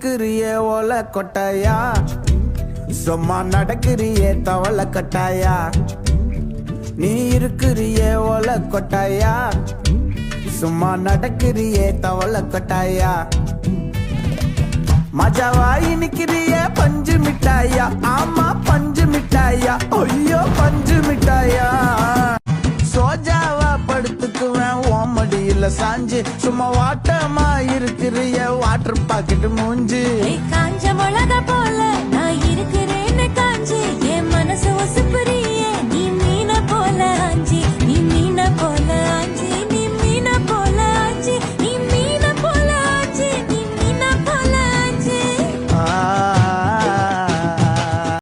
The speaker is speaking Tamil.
இருக்கிறியே ஓல கொட்டாயா, சும்மா நடக்கிறியே தவள கட்டாயா. நீ இருக்கிறியே ஓல கொட்டாயா, சும்மா நடக்கிறியே தவள கொட்டாயா. மஜாவாயி நிக்கிறிய பஞ்சு மிட்டாயா, ஆமா பஞ்சு மிட்டாயா, ஐயோ பஞ்சு மிட்டாயா. சோஜாவா படுத்துக்குவேன் ஓமடியில சாஞ்சு, சும்மா வாட்டமா இருக்கிறிய வாட்டர் பாக்கெட் மூஞ்சு.